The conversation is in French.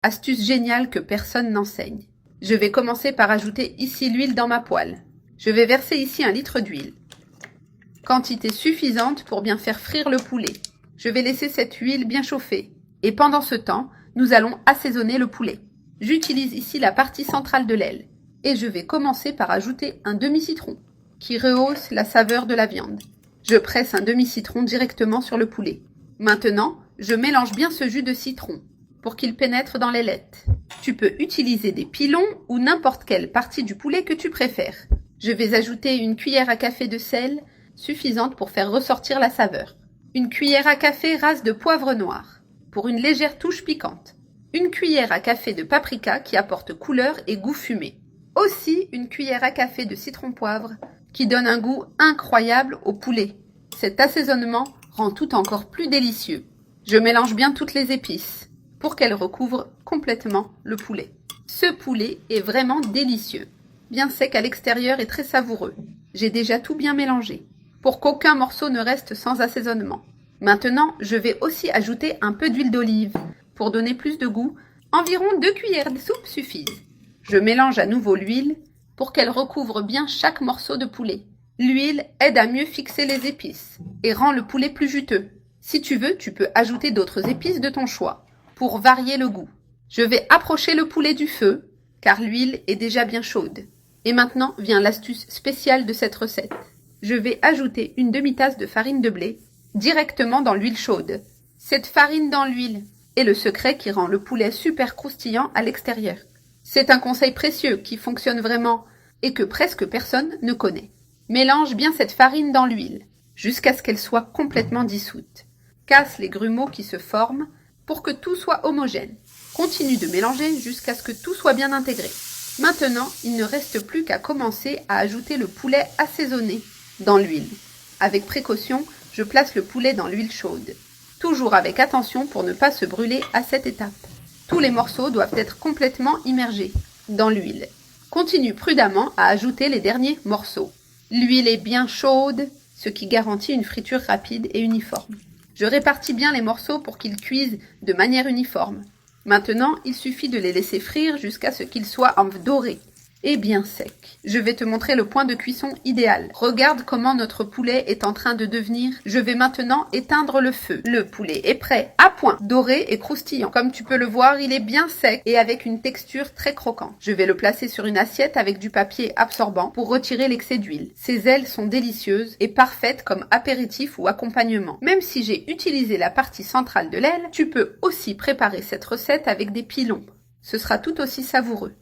Astuce géniale que personne n'enseigne. Je vais commencer par ajouter ici l'huile dans ma poêle. Je vais verser ici 1 litre d'huile. Quantité suffisante pour bien faire frire le poulet. Je vais laisser cette huile bien chauffer. Et pendant ce temps, nous allons assaisonner le poulet. J'utilise ici la partie centrale de l'aile. Et je vais commencer par ajouter un demi-citron, qui rehausse la saveur de la viande. Je presse un demi-citron directement sur le poulet. Maintenant, je mélange bien ce jus de citron, pour qu'il pénètre dans l'ailette. Tu peux utiliser des pilons ou n'importe quelle partie du poulet que tu préfères. Je vais ajouter 1 cuillère à café de sel, suffisante pour faire ressortir la saveur. 1 cuillère à café rase de poivre noir, pour une légère touche piquante. 1 cuillère à café de paprika qui apporte couleur et goût fumé. Aussi 1 cuillère à café de citron-poivre qui donne un goût incroyable au poulet. Cet assaisonnement rend tout encore plus délicieux. Je mélange bien toutes les épices pour qu'elles recouvrent complètement le poulet. Ce poulet est vraiment délicieux, bien sec à l'extérieur et très savoureux. J'ai déjà tout bien mélangé, pour qu'aucun morceau ne reste sans assaisonnement. Maintenant, je vais aussi ajouter un peu d'huile d'olive, pour donner plus de goût. Environ 2 cuillères de soupe suffisent. Je mélange à nouveau l'huile, pour qu'elle recouvre bien chaque morceau de poulet. L'huile aide à mieux fixer les épices, et rend le poulet plus juteux. Si tu veux, tu peux ajouter d'autres épices de ton choix, pour varier le goût. Je vais approcher le poulet du feu, car l'huile est déjà bien chaude. Et maintenant vient l'astuce spéciale de cette recette. Je vais ajouter 1 demi-tasse de farine de blé directement dans l'huile chaude. Cette farine dans l'huile est le secret qui rend le poulet super croustillant à l'extérieur. C'est un conseil précieux qui fonctionne vraiment et que presque personne ne connaît. Mélange bien cette farine dans l'huile jusqu'à ce qu'elle soit complètement dissoute. Casse les grumeaux qui se forment pour que tout soit homogène. Continue de mélanger jusqu'à ce que tout soit bien intégré. Maintenant, il ne reste plus qu'à commencer à ajouter le poulet assaisonné dans l'huile. Avec précaution, je place le poulet dans l'huile chaude. Toujours avec attention pour ne pas se brûler à cette étape. Tous les morceaux doivent être complètement immergés dans l'huile. Continue prudemment à ajouter les derniers morceaux. L'huile est bien chaude, ce qui garantit une friture rapide et uniforme. Je répartis bien les morceaux pour qu'ils cuisent de manière uniforme. Maintenant, il suffit de les laisser frire jusqu'à ce qu'ils soient dorés et bien secs. Je vais te montrer le point de cuisson idéal. Regarde comment notre poulet est en train de devenir. Je vais maintenant éteindre le feu. Le poulet est prêt, à point, doré et croustillant. Comme tu peux le voir, il est bien sec et avec une texture très croquante. Je vais le placer sur une assiette avec du papier absorbant pour retirer l'excès d'huile. Ces ailes sont délicieuses et parfaites comme apéritif ou accompagnement. Même si j'ai utilisé la partie centrale de l'aile, tu peux aussi préparer cette recette avec des pilons. Ce sera tout aussi savoureux.